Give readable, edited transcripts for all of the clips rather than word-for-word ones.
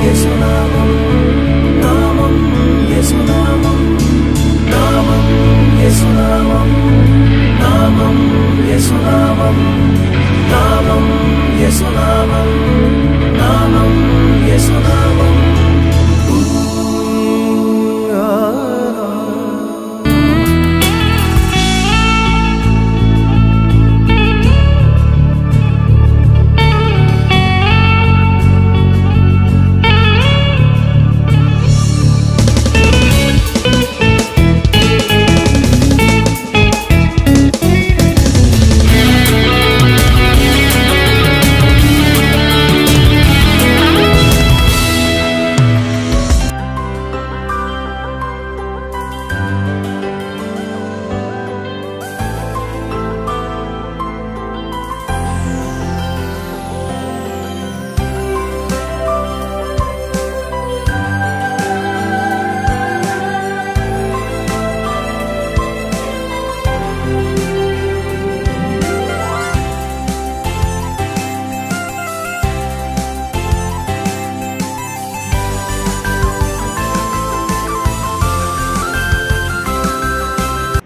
యేసునామం నామం యేసునామం నామం యేసునామం నామం యేసునామం నామం యేసునామం నామం యేసునామం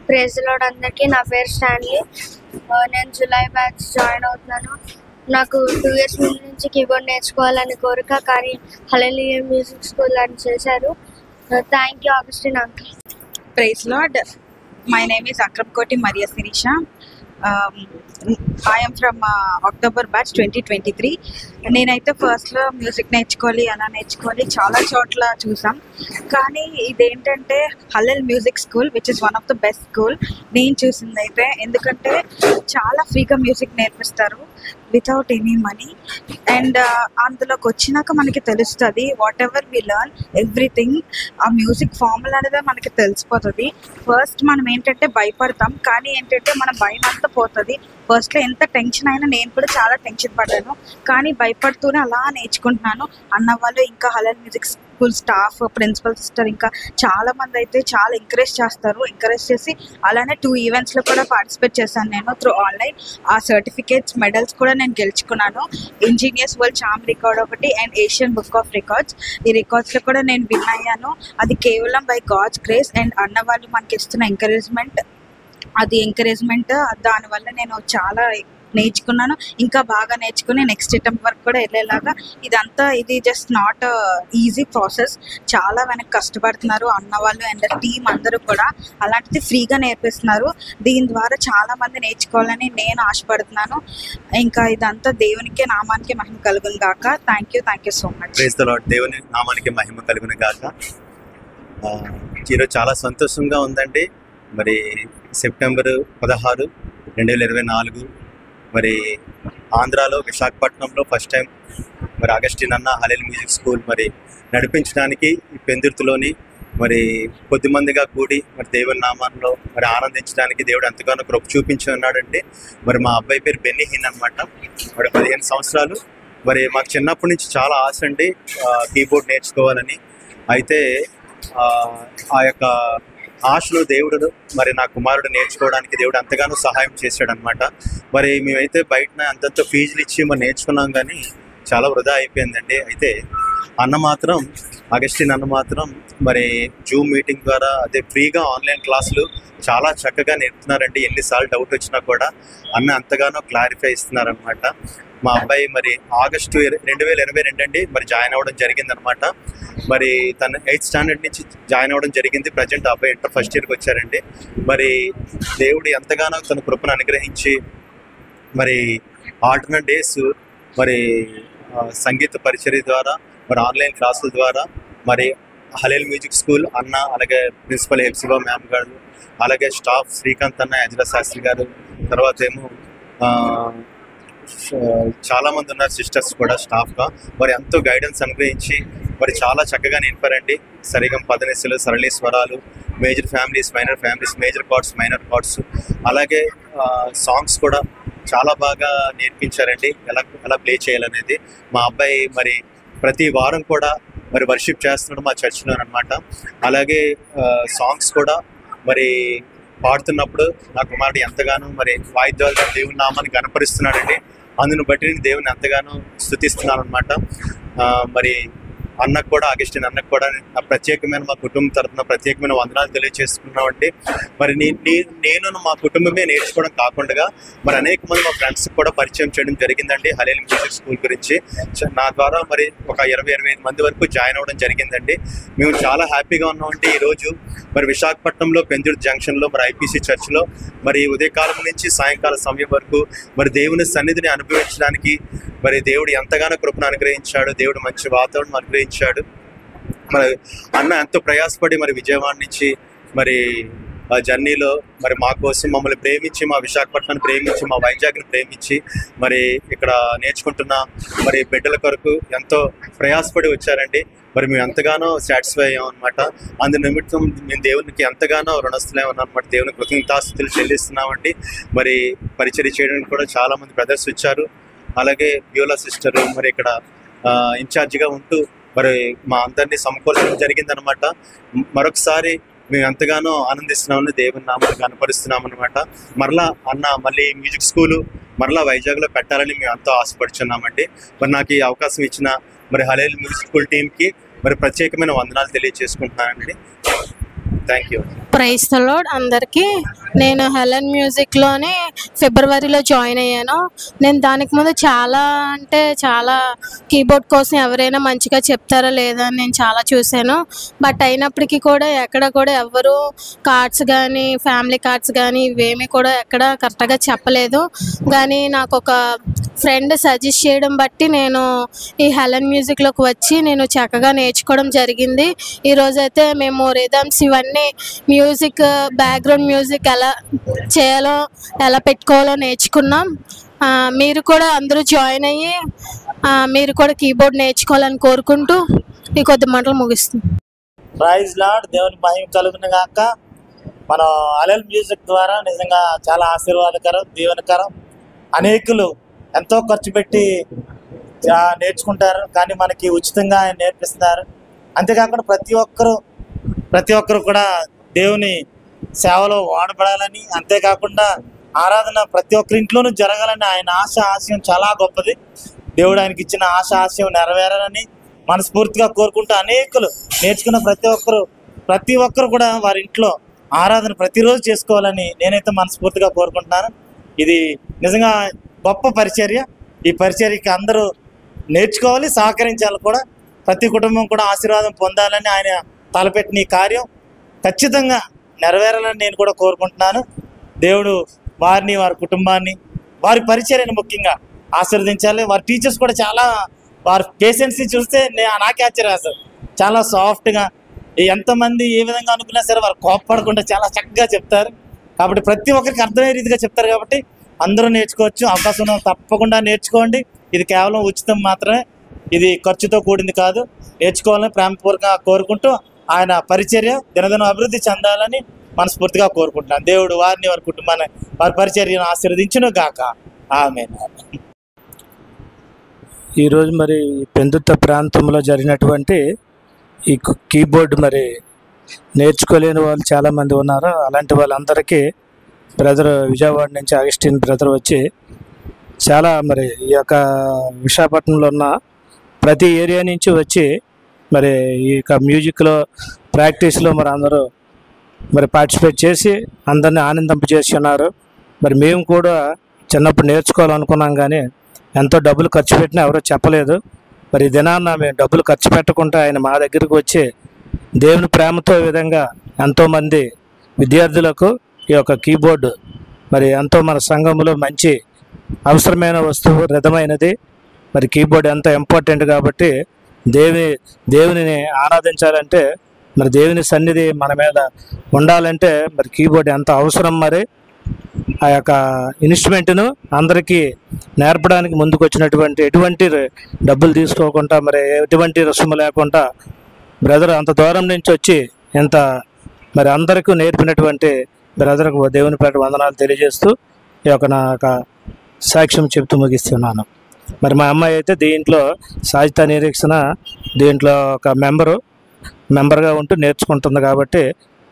ప్రైజ్ లార్డ్ అందరికీ. నా పేరు స్టాన్లీ. నేను జూలై బ్యాచ్ జాయిన్ అవుతున్నాను. నాకు 2 years ముందు నుంచి కీబోర్డ్ నేర్చుకోవాలని కోరిక, కానీ హల్లెలూయా మ్యూజిక్ స్కూల్ అని చేశారు. Thank you Augustine uncle. Praise lord. My name is అక్రమ్కోటి Maria Sirisha. I am from October batch 2023. నేనైతే ఫస్ట్లో మ్యూజిక్ నేర్చుకోవాలి చాలా చోట్ల చూసాం. కానీ ఇదేంటంటే Hallel music school which is one of the best school నేను చూసింది అయితే. ఎందుకంటే చాలా ఫ్రీగా మ్యూజిక్ నేర్పిస్తారు వితౌట్ ఎనీ మనీ. అండ్ అందులోకి వచ్చినాక మనకి తెలుస్తుంది whatever we learn everything. ఆ మ్యూజిక్ ఫార్ములా అనేది మనకి తెలిసిపోతుంది. ఫస్ట్ మనం ఏంటంటే భయపడతాం, కానీ ఏంటంటే మన భయం అంతా పోతుంది. ఫస్ట్లో ఎంత టెన్షన్ అయినా, నేను కూడా చాలా టెన్షన్ పడ్డాను, కానీ భయపడుతూనే అలా నేర్చుకుంటున్నాను. అన్న వాళ్ళు ఇంకా Hallel music school staff, principal sister ఇంకా చాలా మంది అయితే చాలా ఎంకరేజ్ చేసి అలానే 2 ఈవెంట్స్లో కూడా పార్టిసిపేట్ చేశాను నేను త్రూ ఆన్లైన్. ఆ సర్టిఫికేట్స్, మెడల్స్ కూడా నేను గెలుచుకున్నాను. ఇంజనీర్స్ వరల్డ్ చాంప్ రికార్డ్ ఒకటి and Asian book of records. ఈ రికార్డ్స్లో కూడా నేను విన్ అయ్యాను. అది కేవలం బై గాడ్స్ గ్రేస్ అండ్ అన్న వాళ్ళు మనకి ఇస్తున్న ఎంకరేజ్మెంట్. దానివల్ల నేను చాలా నేర్చుకున్నాను. ఇంకా బాగా నేర్చుకుని నెక్స్ట్ అటెంప్ట్ వరకు కూడా వెళ్ళేలాగా. ఇది జస్ట్ నాట్ ఈజీ ప్రాసెస్. చాలా వెనక్కి కష్టపడుతున్నారు అన్నవాళ్ళు అండ్ టీం అందరూ కూడా. అలాంటిది ఫ్రీగా నేర్పిస్తున్నారు. దీని ద్వారా చాలా మంది నేర్చుకోవాలని నేను ఆశపడుతున్నాను. ఇంకా ఇదంతా దేవునికి నామానికి మహిమ కలుగును గాక. Thank you so much. Praise the lord. దేవుని నామానికి మహిమ కలుగును గాక. ఈరోజు చాలా సంతోషంగా ఉందండి. మరి సెప్టెంబర్ 16, 2024 మరి ఆంధ్రాలో విశాఖపట్నంలో ఫస్ట్ టైం మరి అగస్టిన్ అన్న హల్లెల్ మ్యూజిక్ స్కూల్ మరి నడిపించడానికి ఈ పెందుర్తిలోని మరి కొద్దిమందిగా కూడి మరి దేవుని నామంలో మరి ఆనందించడానికి దేవుడు ఎంతగానో కృప చూపించి ఉన్నాడండి. మరి మా అబ్బాయి పేరు బెన్నీహీన్ అనమాట. మరి 15 సంవత్సరాలు. మరి మాకు చిన్నప్పటి నుంచి చాలా ఆశ అండి కీబోర్డ్ నేర్చుకోవాలని. అయితే ఆ యొక్క ఆశలో దేవుడు మరి నా కుమారుడు నేర్చుకోవడానికి దేవుడు ఎంతగానో సహాయం చేశాడు అనమాట. మరి మేమైతే బయటన అంతంత ఫీజులు ఇచ్చి మరి నేర్చుకున్నాం, కానీ చాలా వృధా అయిపోయిందండి. అయితే అగస్టిన్ అన్న మాత్రం మరి జూమ్ మీటింగ్ ద్వారా అదే ఫ్రీగా ఆన్లైన్ క్లాసులు చాలా చక్కగా నేర్పుతున్నారండి. ఎన్నిసార్లు డౌట్ వచ్చినా కూడా అన్న అంతగానో క్లారిఫై ఇస్తున్నారనమాట. మా అబ్బాయి మరి ఆగస్టు 2022 అండి మరి జాయిన్ అవ్వడం జరిగిందనమాట. మరి తను 8th స్టాండర్డ్ నుంచి జాయిన్ అవ్వడం జరిగింది. ప్రజెంట్ అబ్బాయి ఇంటర్ ఫస్ట్ ఇయర్కి వచ్చారండి. మరి దేవుడు ఎంతగానో తన కృపను అనుగ్రహించి మరి ఆల్టర్నేట్ డేస్ మరి సంగీత పరిచర్య ద్వారా మరి ఆన్లైన్ క్లాసుల ద్వారా మరి హల్లెల్ మ్యూజిక్ స్కూల్ అన్న, అలాగే ప్రిన్సిపల్ హెప్సిబా మ్యామ్ గారు, అలాగే స్టాఫ్ శ్రీకాంత్ అన్న, యజ్రా శాస్త్రి గారు, తర్వాత ఏమో చాలామంది ఉన్నారు సిస్టర్స్ కూడా స్టాఫ్గా. మరి ఎంతో గైడెన్స్ అనుగ్రహించి మరి చాలా చక్కగా నేర్పారండి. సరిగం పదనిసలు, సరళి స్వరాలు, major families, minor families, major chords, minor chords, అలాగే సాంగ్స్ కూడా చాలా బాగా నేర్పించారండి ఎలా ప్లే చేయాలనేది. మా అబ్బాయి మరి ప్రతి వారం కూడా మరి వర్షిప్ చేస్తున్నాడు మా చర్చ్లో అనమాట. అలాగే సాంగ్స్ కూడా మరి పాడుతున్నప్పుడు నా కుమారుడు ఎంతగానో మరి వాయిద్యాలుగా దేవుని నామాన్ని గణపరుస్తున్నాడండి. అందును బట్టి నేను దేవుని ఎంతగానో స్తుతిస్తున్నాను అనమాట. మరి అన్నకు కూడా, అగస్టిన్ అన్నకు కూడా నా ప్రత్యేకమైన, మా కుటుంబం తరఫున ప్రత్యేకమైన వందనాలు తెలియజేసుకున్నామండి. మరి నేను మా కుటుంబమే నేర్చుకోవడం కాకుండా మరి అనేక మంది మా ఫ్రెండ్స్ కూడా పరిచయం చేయడం జరిగిందండి హలేల్ మ్యూజిక్ స్కూల్ గురించి. నా ద్వారా మరి ఒక 20-25 మంది వరకు జాయిన్ అవ్వడం జరిగిందండి. మేము చాలా హ్యాపీగా ఉన్నామండి. ఈరోజు మరి విశాఖపట్నంలో పెందుర్తి జంక్షన్లో మరి ఐపీసీ చర్చ్లో మరి ఉదయకాలం నుంచి సాయంకాలం సమయం వరకు మరి దేవుని సన్నిధిని అనుభవించడానికి మరి దేవుడు ఎంతగానో కృపను అనుగ్రహించాడు. దేవుడు మంచి వాతావరణం అనుగ్రహించాడు. మరి అన్న ఎంతో ప్రయాసపడి మరి విజయవాడ నుంచి మరి ఆ జర్నీలో మరి మా కోసం మమ్మల్ని ప్రేమించి, మా విశాఖపట్నాన్ని ప్రేమించి, మా వైజాగ్ని ప్రేమించి మరి ఇక్కడ నేర్చుకుంటున్న మరి బిడ్డల కొరకు ఎంతో ప్రయాసపడి వచ్చారండి. మరి మేము ఎంతగానో సాటిస్ఫై అయ్యాం అనమాట. అందు నిమిత్తం మేము దేవునికి ఎంతగానో రుణస్థులేమన్నా అనమాట. దేవుని కృతజ్ఞతాస్తుతులు చెల్లిస్తున్నామండి. మరి పరిచర్య చేయడానికి కూడా చాలామంది బ్రదర్స్ వచ్చారు. అలాగే బ్యూలా సిస్టర్ మరి ఇక్కడ ఇన్ఛార్జిగా ఉంటూ మరి మా అందరినీ సమకూర్చడం జరిగిందనమాట. మరొకసారి మేము ఎంతగానో ఆనందిస్తున్నామని దేవుని నామాన్ని కనపరుస్తున్నాం అనమాట. మరలా అన్న మళ్ళీ మ్యూజిక్ స్కూలు మరలా వైజాగ్లో పెట్టాలని మేము ఎంతో ఆశపడుచున్నామండి. మరి నాకు ఈ అవకాశం ఇచ్చిన మరి హలేల్ మ్యూజిక్ స్కూల్ టీంకి మరి ప్రత్యేకమైన వందనాలు తెలియజేసుకుంటున్నానండి. Thank you. Praise the lord అందరికీ. నేను హెలెన్ మ్యూజిక్లోనే ఫిబ్రవరిలో జాయిన్ అయ్యాను. నేను దానికి ముందు చాలా కీబోర్డ్ కోసం ఎవరైనా మంచిగా చెప్తారా లేదా అని నేను చాలా చూశాను. బట్ అయినప్పటికీ కూడా ఎక్కడ కూడా ఎవ్వరూ కార్డ్స్ కానీ, ఫ్యామిలీ కార్డ్స్ కానీ ఇవేమీ కూడా ఎక్కడ కరెక్ట్గా చెప్పలేదు. కానీ నాకు ఒక ఫ్రెండ్ సజెస్ట్ చేయడం బట్టి నేను ఈ హెలెన్ మ్యూజిక్లోకి వచ్చి నేను చక్కగా నేర్చుకోవడం జరిగింది. ఈరోజైతే మేము రిథమ్స్ ఇవన్నీ మ్యూజిక్, బ్యాక్గ్రౌండ్ మ్యూజిక్ ఎలా చేయాలో, ఎలా పెట్టుకోవాలో నేర్చుకున్నాం. మీరు కూడా అందరూ జాయిన్ అయ్యి మీరు కూడా కీబోర్డ్ నేర్చుకోవాలని కోరుకుంటూ ఈ కొద్ది మాటలు ముగిస్తుంది. Praise lord. దేవుని మహిమ కలుగును గాక. మన హలేల్ మ్యూజిక్ ద్వారా నిజంగా చాలా ఆశీర్వాదకరం, దీవెనకరం. అనేకులు ఎంతో ఖర్చు పెట్టి నేర్చుకుంటారు, కానీ మనకి ఉచితంగా ఆయన నేర్పిస్తున్నారు. అంతేకాకుండా ప్రతి ఒక్కరు కూడా దేవుని సేవలో వాడబడాలని, అంతేకాకుండా ఆరాధన ప్రతి ఒక్కరి ఇంట్లోనూ జరగాలని ఆయన ఆశయం చాలా గొప్పది. దేవుడు ఆయనకి ఇచ్చిన ఆశయం నెరవేరాలని మనస్ఫూర్తిగా కోరుకుంటూ అనేకులు నేర్చుకున్న ప్రతి ఒక్కరు కూడా వారి ఇంట్లో ఆరాధన ప్రతిరోజు చేసుకోవాలని నేనైతే మనస్ఫూర్తిగా కోరుకుంటున్నాను. ఇది నిజంగా గొప్ప పరిచర్య. ఈ పరిచర్యకి అందరూ నేర్చుకోవాలి, సహకరించాలి కూడా. ప్రతి కుటుంబం కూడా ఆశీర్వాదం పొందాలని ఆయన తలపెట్టిన ఈ కార్యం ఖచ్చితంగా నెరవేరాలని నేను కూడా కోరుకుంటున్నాను. దేవుడు వారిని, వారి కుటుంబాన్ని, వారి పరిచర్యను ముఖ్యంగా ఆశీర్వదించాలి. వారి టీచర్స్ కూడా చాలా, వారి పేషెన్సీ చూస్తే నాకే ఆశ్చర్యవేస్తారు. చాలా సాఫ్ట్గా, ఎంతమంది ఏ విధంగా అనుకున్నా సరే వారు కోప్పడకుండా చాలా చక్కగా చెప్తారు. కాబట్టి ప్రతి ఒక్కరికి అర్థమయ్యే రీతిగా చెప్తారు. కాబట్టి అందరూ నేర్చుకోవచ్చు. అవకాశం తప్పకుండా నేర్చుకోండి. ఇది కేవలం ఉచితం మాత్రమే, ఇది ఖర్చుతో కూడింది కాదు. నేర్చుకోవాలని ప్రేమపూర్వకంగా కోరుకుంటూ ఆయన పరిచర్య దినదినం అభివృద్ధి చెందాలని మనస్ఫూర్తిగా కోరుకుంటున్నాను. దేవుడు వారిని, వారి కుటుంబాన్ని, వారి పరిచర్యను ఆశీర్వదించును గాక. ఆమేన్. ఈరోజు మరి పెందుర్తి ప్రాంతంలో జరిగినటువంటి ఈ కీబోర్డ్ మరి నేర్చుకోలేని వాళ్ళు చాలామంది ఉన్నారు. అలాంటి వాళ్ళందరికీ బ్రదర్ విజయవాడ నుంచి అగస్టిన్ బ్రదర్ వచ్చి చాలా మరి ఈ యొక్క విశాఖపట్నంలో ఉన్న ప్రతి ఏరియా నుంచి వచ్చి మరి ఈ యొక్క మ్యూజిక్లో ప్రాక్టీస్లో మరి అందరూ మరి పార్టిసిపేట్ చేసి అందరినీ ఆనందింపజేసి ఉన్నారు. మరి మేము కూడా చిన్నప్పుడు నేర్చుకోవాలనుకున్నాం, కానీ ఎంతో డబ్బులు ఖర్చు పెట్టినా ఎవరో చెప్పలేదు. మరి ఈ దినాన్న మేము డబ్బులు ఖర్చు పెట్టకుండా ఆయన మా దగ్గరికి వచ్చి దేవుని ప్రేమతో ఈ విధంగా ఎంతోమంది విద్యార్థులకు ఈ యొక్క కీబోర్డు మరి ఎంతో మన సంఘంలో మంచి అవసరమైన వస్తువు, రిధమైనది. మరి కీబోర్డ్ ఎంతో ఇంపార్టెంట్ కాబట్టి దేవునిని ఆరాధించాలంటే, మరి దేవుని సన్నిధి మన మీద ఉండాలంటే మరి కీబోర్డ్ ఎంత అవసరం. మరి ఆ యొక్క ఇన్స్ట్రుమెంట్ను అందరికీ నేర్పడానికి ముందుకు వచ్చినటువంటి, ఎటువంటి డబ్బులు తీసుకోకుండా, మరి ఎటువంటి రుసుము లేకుండా బ్రదర్ అంత దూరం నుంచి వచ్చి ఎంత మరి అందరికీ నేర్పినటువంటి బ్రదర్కు దేవుని పేట వందనాలు తెలియజేస్తూ ఈ యొక్క నా యొక్క సాక్ష్యం చెప్తూ ముగిస్తున్నాను. మరి మా అమ్మాయి అయితే దీంట్లో సాహిత్య నిరీక్షణ దీంట్లో ఒక మెంబర్గా ఉంటూ నేర్చుకుంటుంది. కాబట్టి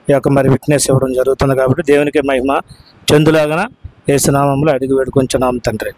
ఈ యొక్క మరి విట్నెస్ ఇవ్వడం జరుగుతుంది. కాబట్టి దేవునికి మహిమ చెందులాగా యేసు నామములో అడిగి వేడుకొంచున్నాం తండ్రి.